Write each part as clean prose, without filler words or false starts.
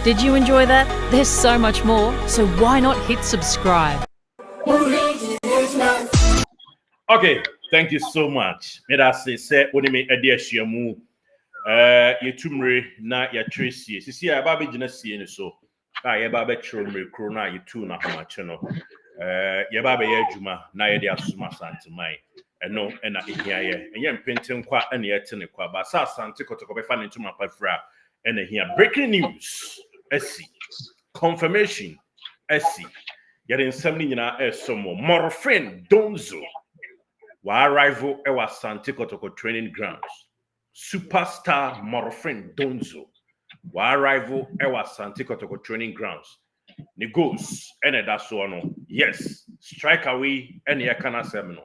Did you enjoy that? There's so much more, so why not hit subscribe? Okay, thank you so much. Me da say when me ade ahyiamu yetumre na ya tracy. Sisi ya ba be gina sie ni so. Ka ye ba be tro mre kro na yetu na homache no. Ye ba be ye adwuma na ye de asoma santemai. Eno na ehia ye. Enye mpenten kwa na ye te ne kwa ba sa asante kotoko be fa ne ntuma pafra. Ena ehia breaking news. Esi confirmation. Esi yɛde nsɛm no nyinaa ɛsɔmɔ Morifing Donzo arrival ɛwɔ Asante Kotoko training grounds. Superstar Morifing Donzo arrival ɛwɔ Asante Kotoko training grounds. Ne goals ɛna ɛda soɔ no, yes, strike away ɛna yɛka n'asɛm no.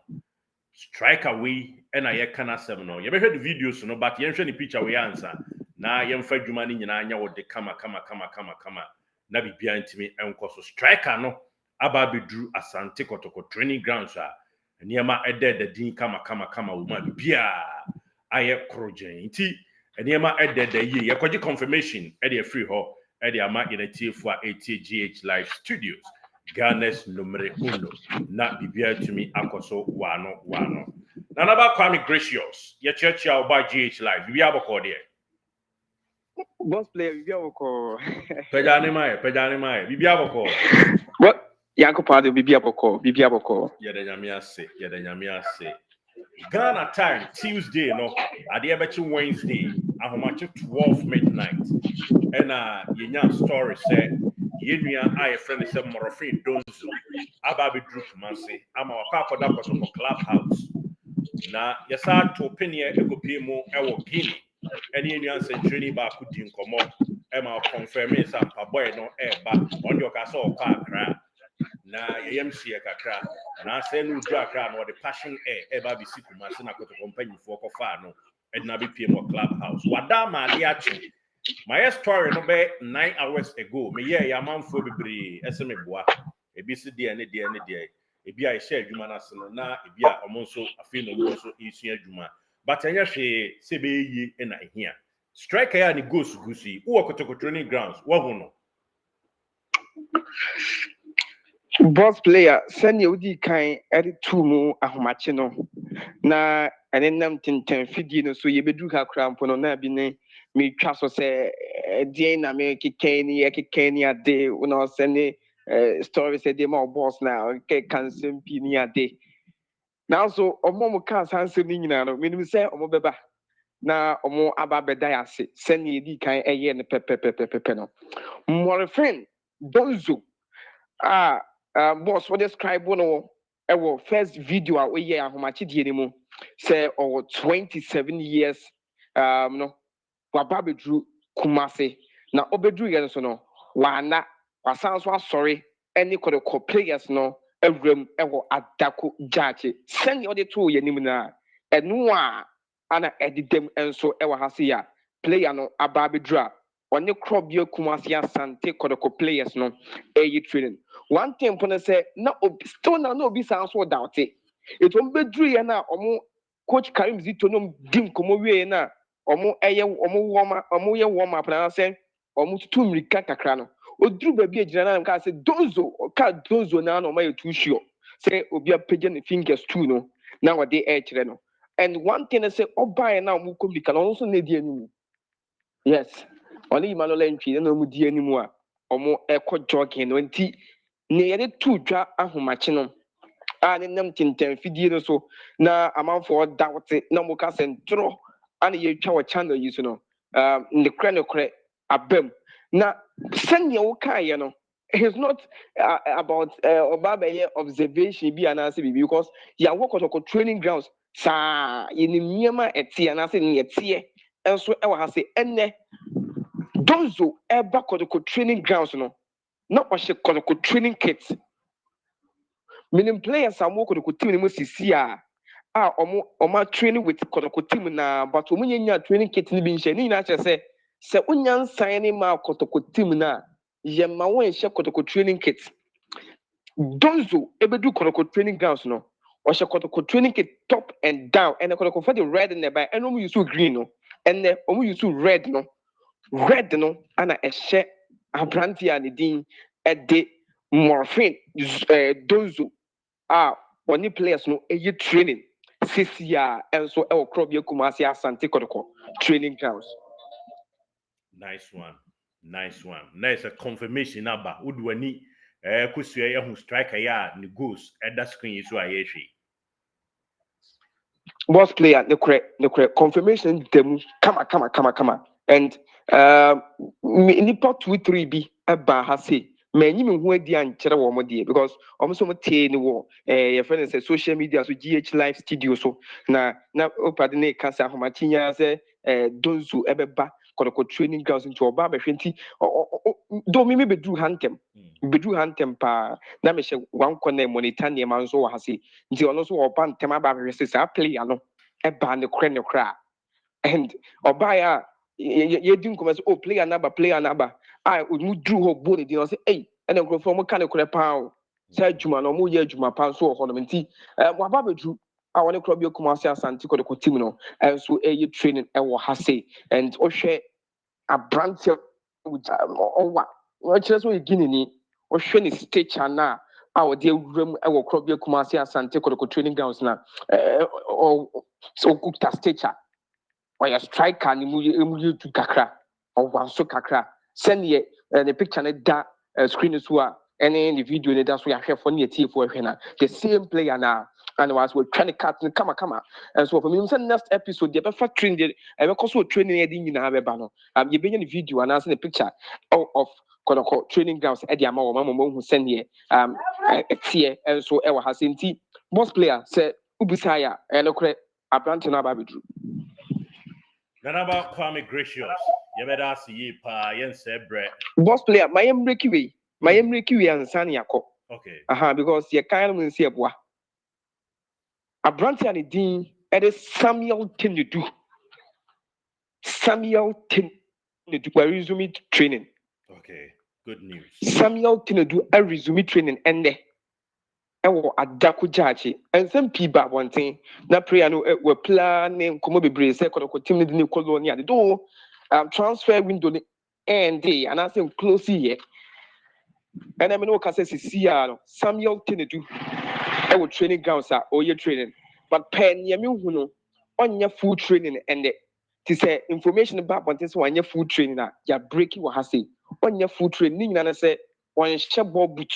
Strike away ɛna yɛka n'asɛm no. Yɛbɛhwɛ the videos no, but yɛnhwɛ ne picture wei ansa. Na yɛmfa adwuma no nyinaa nyɛ wɔ de kama. Na bibia ntimi ɛnkɔ so. Striker no aba bedru Asante Kotoko training grounds a nneɛma ɛdɛ din kama wo ma bibia ayɛ krogen nti nneɛma ɛdɛ yie yɛkɔgye confirmation ɛde free hɔ ɛde ama yɛnatiefo a ATGH live studios Ghana's numero uno na bibia tumi akɔso wano na naba Kwame Gracious yɛkyerɛkyerɛ oba GH live bibia bɔkɔ deɛ boss player bibia bɔkɔ pejane mai bibia bɔkɔ what Yanko Pado, Bibia Boko. Yada nyame ase. Ghana time, Tuesday, no, Adiabechi Wednesday, ahomache 12 midnight. And yenya story said, Yenuya I friend is Morifing Donzo. Ababi Drew Kumase, I'm our papa for clubhouse. Na yasa to opinion ekopimo ewo Guinea. Any Indian century ba kudin komo. Emma confirming some paboy no eba on your castle car crack. Na yemsi kakra na say no dra kra no the passion eba bi sikuma se na koto company for kofa no e na be pm clubhouse wada ma de achi my story no be 9 hours ago me ye ya manfo bebre ese me boa e bi se de ne e bi a share adwuma na se no na e bi a omo nso afi no mo nso isu adwuma but enya hwe se be yi e na ehia striker ya ni gusi wo kotoko training grounds wo hu no boss player send you di kan edit two mu ahomache no na enenam tinten fidie no so yebedu ka krampo no na bi ne me twa so se die na me kekani ade una send story say dey my boss na ke kansem pi ni ade now so omo ka sansem ni nyina no menim say omo beba na omo aba beda yase send ye di kan eye ne pepe no Morifing Donzo boss what describe one our first video we year ahomachi die ni mu say 27 years no waba bedru Kumase na obedru ye so no wana wasan so asori any kodoko players no ewrem ewo Adako Jachie send you the two ye nim na enu a ana edidem enso ewo hase ya player no aba bedru a onye krobia Kumase Asante kodoko players no training one thing put say na still na obi sound so doubt it won bedru ye na omo coach Karim Zito no dim komo wie na omo warm up na say omo tutu mrika kakra no odru ba bi agina na ka say Donzo na no my too sure say obi apage ne fingers too no na what they kire no and one thing say obai na omo komika no so na di anim yes only imalola ntwi na omo di anim a omo ekọ jogging no nti ne yede tu dwa ahomache no ne nam tinten fidie no so na amanfo doubt na mo ka sentro ana ye twa wa channel yi so no ne kre abem na senya wo kan ye no it's not about obabaye observation bi anase bi because ya work on training grounds sa yeni miema etie anase ne etie enso e wa ha se enne Donzo eba kodoko training grounds no na ohye kodoko training kit minim players am kodoko team ni mo sisi a omo training with kodoko team na but omo nyanya training kit ni bi nhye ni na kye se unyan sign ma kodoko team na ye ma won nhye kodoko training kit Donzo ebedu kodoko training grounds no ohye kodoko training kit top and down and kodoko for the red in the by and omo use green no and omo use red no ana ehye abranteɛ a ne din ɛde Morifing Donzo a ɔne players no ɛyɛ training sisi a ɛnso ɛwɔ club yɛ Kumasi Asante Kotoko training grounds. Nice one. Nice a confirmation number. Udwani kusua who striker ya the goals at that screen is why Boss player the correct confirmation them come and nipa 2-3 bi eba ha say many me who adi ankyere wo mo de because almost mo tie ni wo your friend say social media so GH live studio so na opade na ka say ahomachinya say Donzo ebeba kodoko training grounds into oba behwe nti do me bedru hantem pa na me hye wan kona monitor ne man so wa ha say nti ono so oba ntem aba behwe say sa player no eba ne kra and obaya ye din come say oh player number I mu drew ho body dey say hey and then from kan kra pa o say adwuma no mo ye adwuma pa so ho no nti mo aba bedru a woni kra bi Kumasi Asante Kotoko team no and so e training e wo ha say and ohwe abrante owa wo kire so yigini ni ohwe ni stature na a wo de awuram e wo kra bi Kumasi Asante Kotoko training grounds na so kukta stature or your striker ni mu tu kakra or wanso kakra send ye the picture ne da screen so a any the video ne da so ya hwe for ne tie for hwe na the same player na and was we trying to cut come and so for me say next episode they be factoring the e be so training e di nyina be ba no you be the video and the picture of Kodoko training grounds e di ama wo mama hu send ye tie and so e wa ha senti boss player say ubisa ya e no kre abrante na ba bedru Nanaba Kwame Gracious. You better see ye pa yen sebre. Boss player, my breaky way and Sani Yako. Okay. Because you can't even see a boy. A branch and a dean, it is Samuel Tenedu. Where resume training. Okay, good news. Samuel Tenedu a resume training and there. Adako Jachie and some people one thing. Na prayer no we planning come be brace Kotoko team the new colony at the door. Transfer window and day and I say close here. And I mean, no, say Samuel Tenedu. I will training grounds or your training, but pen yamu on your food training and to say information about what is one your food training. Ya breaking what I say on your food training. And I say on share ball boot.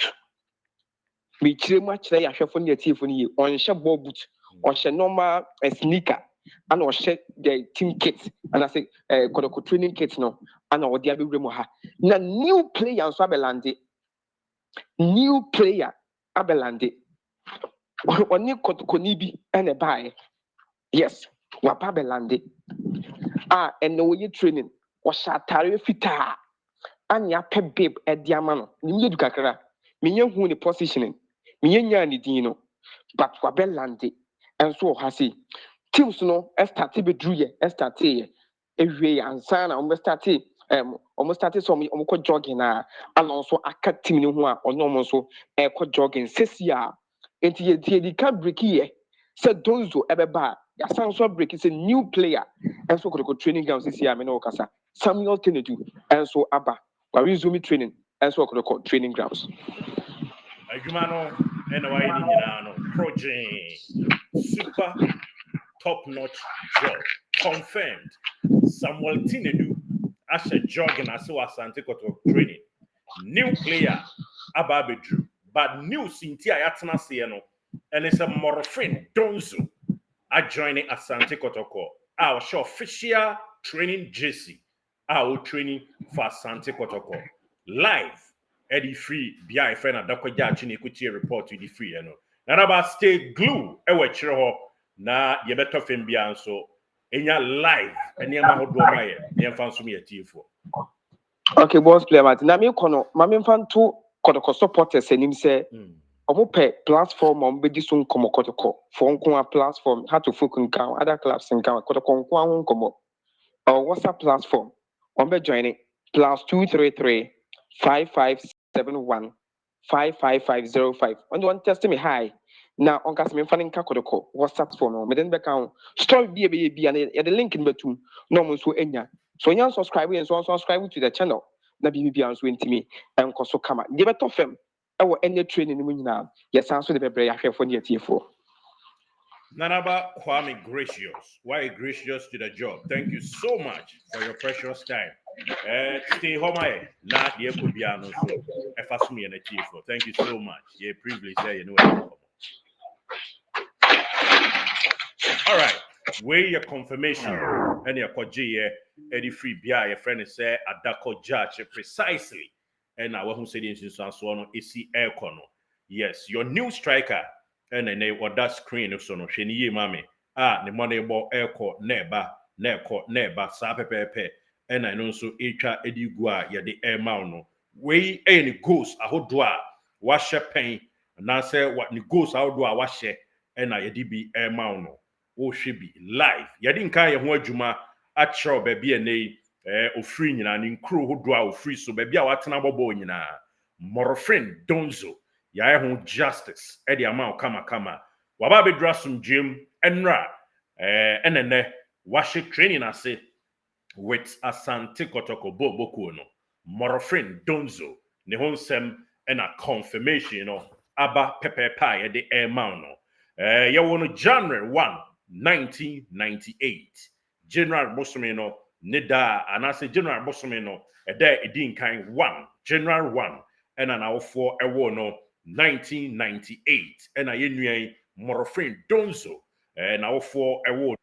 We chill much like I share for your teeth on share ball boot or share normal sneaker and or share the team kits. And I say, Kodoko training kits no, and or the other remoha. Now, new player on Swabelandi. New player Abelande. Oni konibi and buy. Yes, wapabelande. And no way training. Washatari fita. Anya pe babe at diamano. Nimu du kakra. Minye hu ni positioning. Minye nya ni dino. But wabelande. And so hasi. Teams no estati be drew ye. Estati. Ewe ansana. Almost started some almost jogging and also a cat team who are or no so jogging sesia and the can break here said Donzo ebeba ya sanso break is a new player and so could go training grounds this year kasa Samuel Tenedu and so abba we resume training and so could go training grounds Ajumano and why project super top-notch job confirmed. Samuel Tenedu as a jogging as well as Asante Kotoko training. New player Ababedru, but new Cynthia Yatana Sieno, and it's a Morifing Donzo joining Asante Kotoko. Our show official training Jachie. Our training for Asante Kotoko. Live Eddie free BI friend Adako Jachie Equity report to the free, you know. Nanaba stay glue ewe chiro na yebeto fembia so enya live eniema hodo maye yemfa nso me atifo. Okay, boss player Martin. Na me kono mame mfanto Kotoko supporters anim say omo pe platform on be so nkomo Kotoko for nko platform how to focus nkan other clubs nkan Kotoko nko ahun nkomo or WhatsApp platform on be joining +233 5571 55505 on the one test me hi now on cast me fanning Kotoko WhatsApp phone me then back on story be and the link in between no mo so enya so you subscribe and so subscribe to the channel na bibi anso ntimi enko so kama de beto fam ewo any training no nyina yesan so de bebre ahwefo ne atiefo. Nanaba Kwame Gracious. Why gracious to the job? Thank you so much for your precious time. Stay home, not the Ekobiano, so if me and a chief. Thank you so much. Yeah, privilege there, you know. All right, weigh your confirmation and your koje, Eddie Free Bia, your friend is Adako Jachie precisely. And I won't say this in Sansuano, is Aircono. Yes, your new striker. And then what that screen of sono sheni mame the money ball airco neba sa pepe and I know so echa edigua ya the air mauno we any goes a hodwa washe pen and I say what ni goes out do washe and I be air mauno o should be live ya didn't kind of juma at show baby and o free nyina ni crew hodwa o free so baby a watena bobo nyina Morifing Donzo ya ho justice e de amount kama waba be drasum gym enra enene wash training ase with Asante Kotoko Boku no Morifing Donzo ne ho nsem and a confirmation aba pepe pie de air mount no ya wono January 1 1998 General Bosome no nida anase General Bosome no e da edin kan 1 General 1 and an hour for a war no 1998 and I knew Morifing Donzo and our for award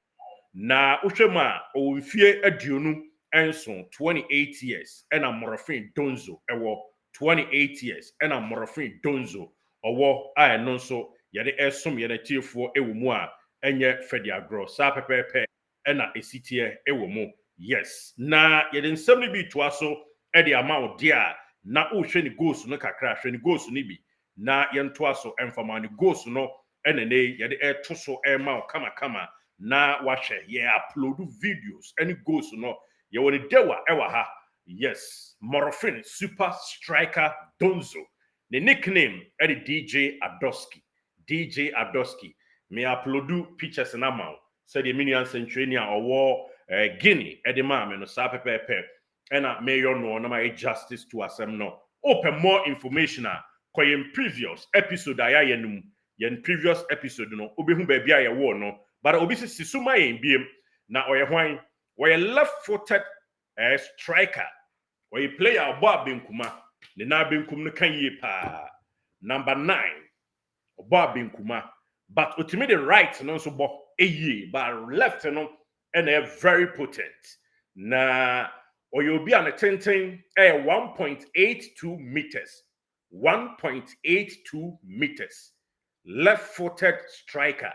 na ushema o fie aduonu enso 28 years and I'm Morifing Donzo ewo 28 years and I'm Morifing Donzo owo I no so yede esom yede tiefo ewo mu a enye fedi agro sa pepepe na esitie ewo mu yes na yede nsem ni bi to aso e de amount dia na uhwe ni goals no kakra hwe ni goals ni bi na yento aso emfama ni goals no enene yede eto so ema kama na wahwe ye upload videos any goals no ye woni dewa ewa ha yes Morifing super striker Donzo the nickname edi DJ Adoski me upload pictures na ma said the minion century or Guinea edi ma me no sa pepe and mayor no na my justice to asem no open more information in previous episode yen previous episode no obehu ba bia ye wo no but obi sisuma yen biem na oye hwan we left-footed striker we player oba benkuma ne na benkum no kan ye pa number 9 oba benkuma but ultimately the right no so bo eye but left no and very potent na oyobi an tenten 1.82 meters 1.82 meters left-footed striker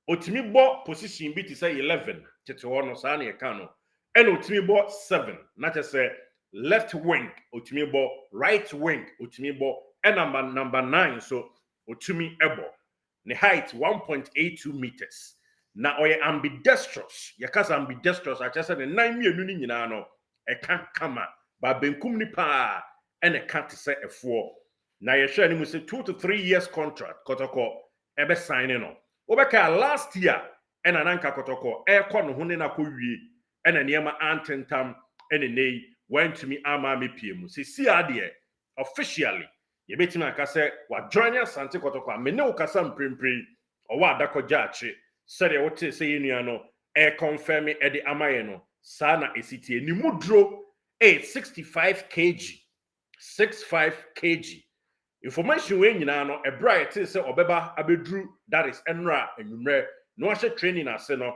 otimi bo position bi to say 11 tete no sa na e kan no and otimi bo 7 na te say left wing otimi bo right wing otimi bo and number 9 so otimi ebo the height 1.82 meters na oye ambidextrous yakasa ambidextrous a chese the 9 mienu ni nyina no e kan kama ba benkum ni pa and e kan te say efo na ye hwe ni mu say 2 to 3 years contract kotoko ebe sign no obeka last year and ananka kotoko e ko no hune na ko wie and niema antentam and nei went to me ama me piemu si ade officially ye betima aka say wa join Asante Kotoko me ne ukasa mprempren owa Adako Jachie said e wote say yenua no e confirm e de amaye no sa na esitie ni mudro 65 kg information we nyina no e bra it say obeba abedru that is enra enumre no ahye training ase no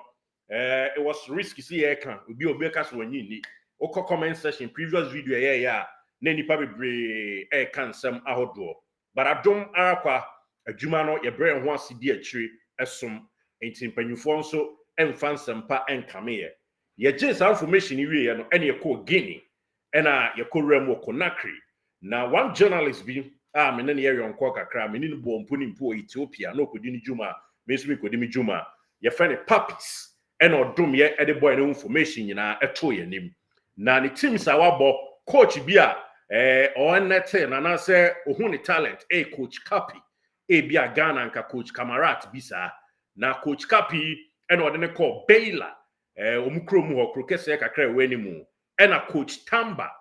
it was risky see e kan obi ka so wanyi ni oko comment section previous video ya na nipa bebre e kan sam ahodo but adom akwa adwuma no ye bre ho asedi akire esom enti mpanyufo nso emfa nsampa enkame ye gist information wie ye no ene ye ko Guinea ena ye ko rem Conakry na one journalist bi me ne ye yonko kakra me ni bo mpo ni mpo Ethiopia na okodi ni juma me so kodi mi juma ye friend puppies ena odom ye e de boy no information nyina eto ye nim na ne team sa wabo coach bi a on net na say ohun talent coach Kapi bi a Ghana nka coach Kamarat bisa na coach Kapi ena ode ne call Baila omukro mu ho kro kese kakra we ni mu ena coach Tamba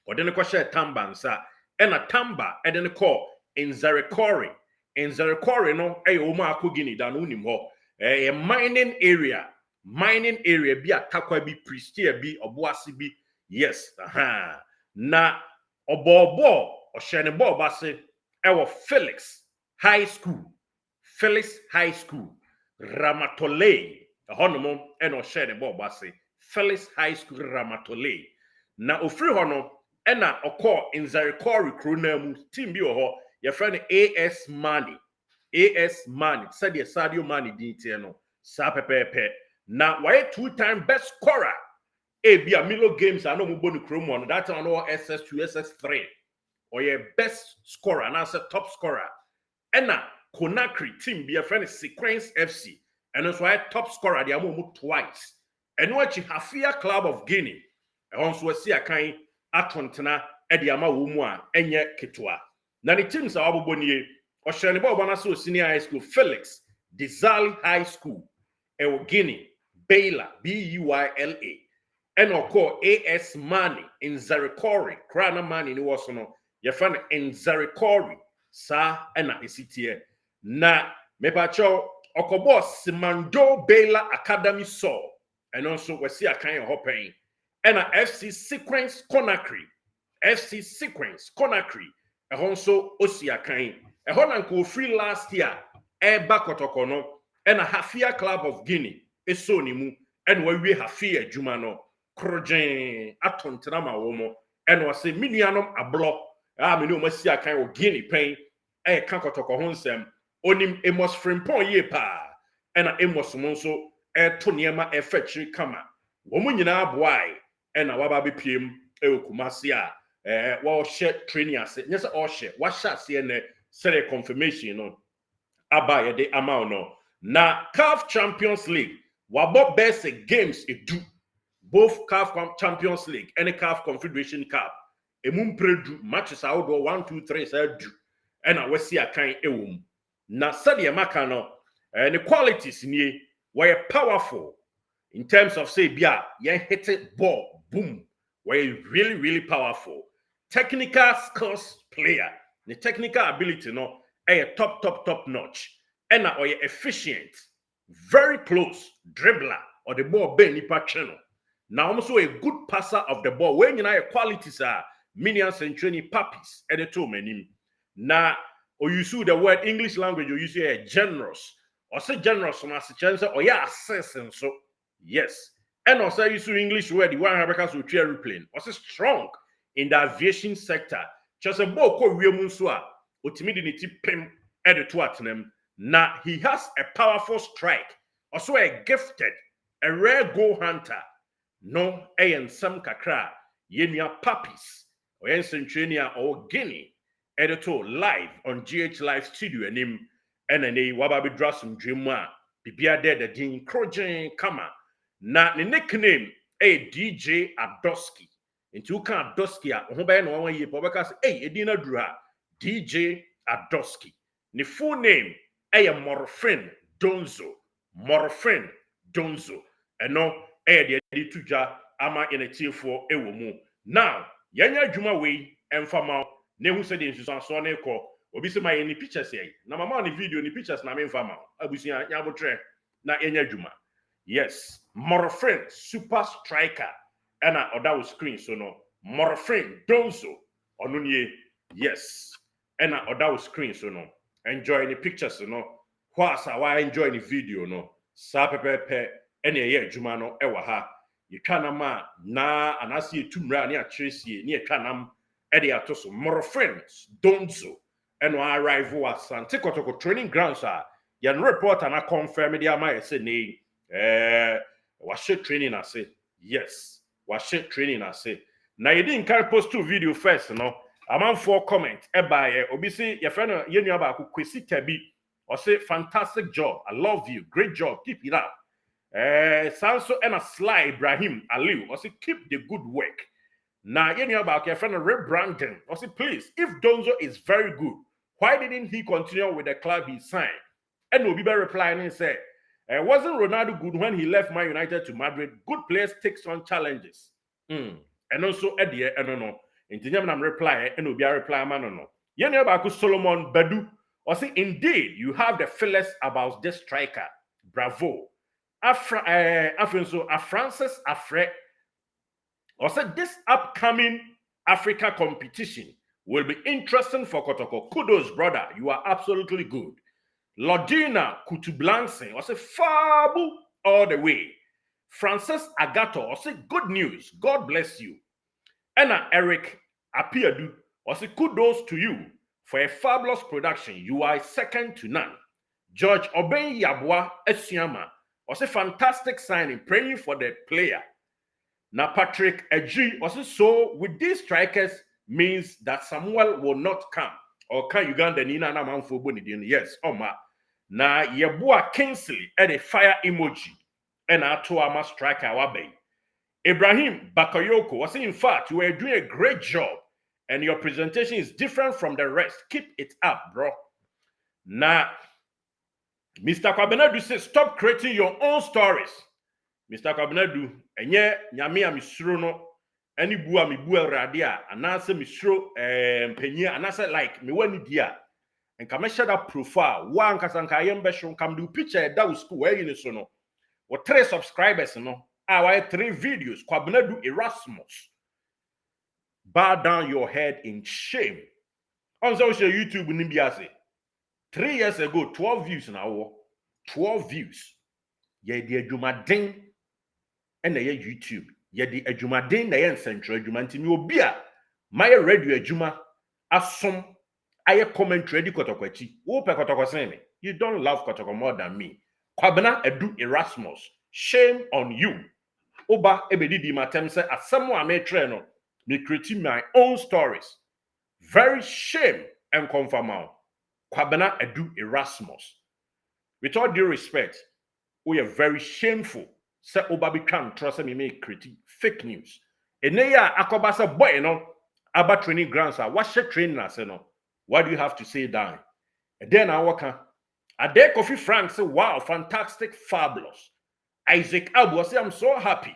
ɔde ne kɔhyɛ Tamba nsa ɛna Tamba ɛde ne kɔ Nzarekore no ɛyɛ wɔn a akɔ Guinea da no wonim hɔ ɛyɛ mining area bi Atakwa bi Pristia bi Obuasi bi yes na ɔbɔɔbɔɔ ɔhyɛ ne bɔɔl base ɛwɔ Felix High School Ramatole ɛhɔnom ɛna ɔhyɛ ne bɔɔl base Felix High School Ramatole na ofiri hɔ no ɛna ɔkɔ Nzarekore kuro na mu team bi wɔ hɔ yɛfrɛ no AS Mani sɛdeɛ Sadio Mani din tie no saa pɛpɛɛpɛ na wɔyɛ 2-time best scorer ebia Milo games ano mu bɔ ne kuro mu no that time no SS2 SS3 ɔyɛ best scorer and as a top scorer ɛna Conakry team bi yɛfrɛ no Sequence FC ɛno nso ayɛ top scorer de ama mu twice ɛno akyi Hafia Club of Guinea ɛhɔ nso asi akan atontena ɛde ama wɔ mu a ɛnyɛ ketewa na ne teams a wabobɔ nie ɔhyɛ ne bɔɔl na so senior high school Felix Desali High School ɛwɔ Guinea Beyla BUYLA ɛna ɔkɔ AS Mani Nzarekore krana Mani ni wɔ so no yɛfrɛ no Nzarekore saa ɛna esitie na mepakyɛw ɔkɔbɔ Simando Beyla Academy Sol ɛno nso wasi akan yɛ hɔ pɛn ɛna FC Sequence Conakry ɛhɔ nso osi akan ɛhɔ na nko free last year ɛba kɔtɔkɔ no ɛna Hafia Club of Guinea eso ne mu ɛna wawie Hafia adwuma no krogen atontena ma wɔ mo ɛna ɔsɛ minuanom ablɔ a me ne o masi akan wɔ Guinea pɛn ɛka kɔtɔkɔ ho nsɛm onim Amos Frimpong yie pa ɛna Amos mo nso ɛto nneɛma ɛfɛkyiri kama wɔn nyinaa boae ɛna waba bepiem ɛwɔ Kumasi a wɔhyɛ training ase nyɛ sɛ ɔhyɛ wahyɛ aseɛ nɛ sɛdeɛ confirmation no aba yɛde ama no na CAF Champions League wabɔ best games edu both CAF Champions League and CAF Confederation Cup emu mpredu matches ahodoɔ 1 2 3 saa du ɛna wasi akan ɛwɔ mu na sɛdeɛ maka no the qualities nie wɔyɛ powerful in terms of say bia yɛn hit ball boom wɔyɛ really powerful technical skills player the technical ability no ɛyɛ top notch ɛna ɔyɛ efficient very close dribbler or the ball bɛn nipa twɛ no na also a good passer of the ball when nyinaa yɛ qualities a minions and training puppies ɛde to manim na or you use the word English language you use a generous or say generous on as a chance or yeah assess and so yes and also use English word the one Rebecca so airplane or say strong in the aviation sector just a ball ko wiem so a otimi de ne pem ɛde to atenem na he has a powerful strike also a gifted a rare goal hunter no nsɛm kakra yenua puppies oyen centrania or Guinea editor live on GH Live Studio anim enene waba be drasum dwemu a bibia de din krogen kama na ne nickname DJ Adoski nti u kan Adoski a ho be na won yie po be ka say edin na duru ha DJ Adoski ne full name Morifing Donzo eno de tuja ama yenetiefo ewo mu now yanya adwuma we emfama na hu se de nsusanso na ekọ obi se ma ye ni pictures ye na mama ni video ni pictures na me mfama abusia nya botre na yanya adwuma yes Morifing super striker na oda wo screen so no Morifing Donzo onu nie yes na oda wo screen so no enjoy the pictures no whilst I enjoy the video no sa pepepe ene ye adwuma no ewa ha yetwa nam a na anase etumra ne akyeresie ne yetwa nam e de atoso Morifing Donzo eno arrive at Sante Kotoko training grounds a ye reporter na confirm the ama ye say ne washe training ase yes washe training ase na ye din kan post two video first no amanfo comment e ba ye obi say ye friend ye nua ba ko Kwesi Tabi or say fantastic job I love you great job keep it up Sanso and a Sly Ibrahim Aliu or say keep the good work now you know about your friend rebranding or say please if Donzo is very good why didn't he continue with the club he signed and will be replying and say wasn't Ronaldo good when he left Man United to Madrid good players takes on challenges and also at the end no Intinyam reply, and Ubia reply, man, no. Yenebaku Solomon Badu, or say, indeed, you have the feelings about this striker. Bravo. Francis Afre, or say, this upcoming Africa competition will be interesting for Kotoko. Kudos, brother. You are absolutely good. Lodina Kutublanse, or say, Fabu all the way. Francis Agato, or say, good news. God bless you. Anna Eric Apiadu, or say, kudos to you for a fabulous production. You are second to none. George Oben Yabwa Esiama, or say, fantastic signing, praying for the player. Now Patrick Eji, or say, so with these strikers means that Samuel will not come. Or can Uganda Nina Namanfo Bonidin? Yes, Oma. Now Yabua Kingsley at a fire emoji. And Atuama striker Wabe. Ibrahim Bakayoko was in fact, you were doing a great job and your presentation is different from the rest. Keep it up, bro. Now, Mr. Kwabenadu says, stop creating your own stories. Mr. Kwabenadu, enye nyame a misro no, any bua mi bua radia, anase misro penye, anase like me wani dia. And come share that profile. One kasanka yembe shon come do picture that was school where you know. What 3 subscribers no. I 3 videos. Kwabenadu Erasmus. Bow down your head in shame. On social YouTube, Nimbiase. 3 years ago, 12 views now. 12 views. Ye di adwumaden and na ye YouTube. Ye di adwumaden na ye central adwumanti mi obia. My radio adwuma asom aye commentary di kotokwachi. Wo pe kotokwa sen me. You don't love kotokwa more than me. Kwabenadu Erasmus. Shame on you. Oba ebedidi matem say asemo ametre no me create my own stories. Very shame and confirm. Kwabena Edu Erasmus. With all due respect, we are very shameful. Say oba be can trust me make create fake news. Eneya akobasa boy no aba training grounds are what training as no. What do you have to say down? And then I work Adako Frank say wow, fantastic, fabulous. Isaac Abu say I'm so happy.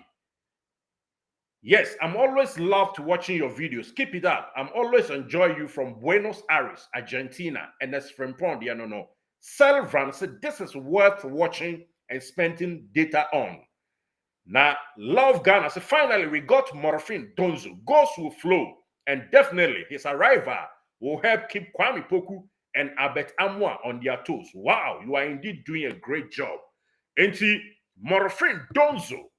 Yes, I'm always loved watching your videos. Keep it up. I'm always enjoy you from Buenos Aires, Argentina, and that's from Pondia. No. Selvan said this is worth watching and spending data on. Now, love Ghana. So finally, we got Morifing Donzo. Goes will flow, and definitely his arrival will help keep Kwame Poku and Abet Amwa on their toes. Wow, you are indeed doing a great job. Enti Morifing Donzo.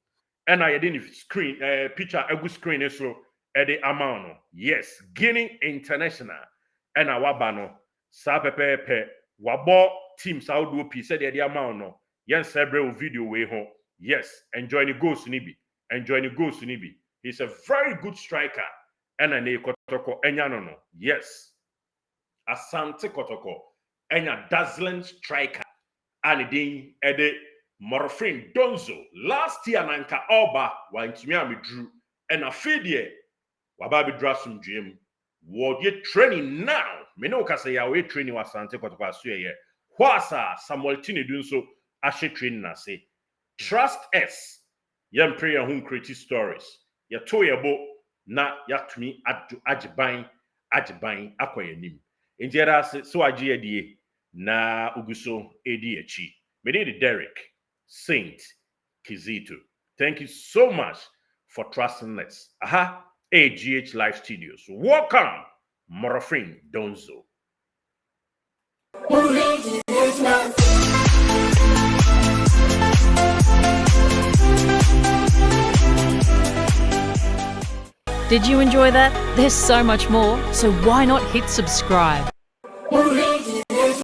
And I didn't screen picture a good screen so at the amount. Yes, Guinea International and our bano sa pepe wabo team Saudi P said the amount no. Yes, several video way home. Yes, enjoy the goals nibi. Enjoy the goals nibi. He's a very good striker. And a kotoko enyano. Yes. Asante kotoko enya dazzling striker. And then ede Morifing Donzo last year nanka oba wa ntimi amedru and afedie waba bedra sumdwem wo ye training now me no ka say ya we training wasante kotokwa so ye wasa Samuel Tenedu nso ahye training na say trust us yam pray your home creative stories ya to ye bo na yatumi agiban akoyanim enjera so agi edie na uguso edi echi me dey Derek Saint Kizito. Thank you so much for trusting us. AGH Live Studios. Welcome, Morifing Donzo. Did you enjoy that? There's so much more, so why not hit subscribe?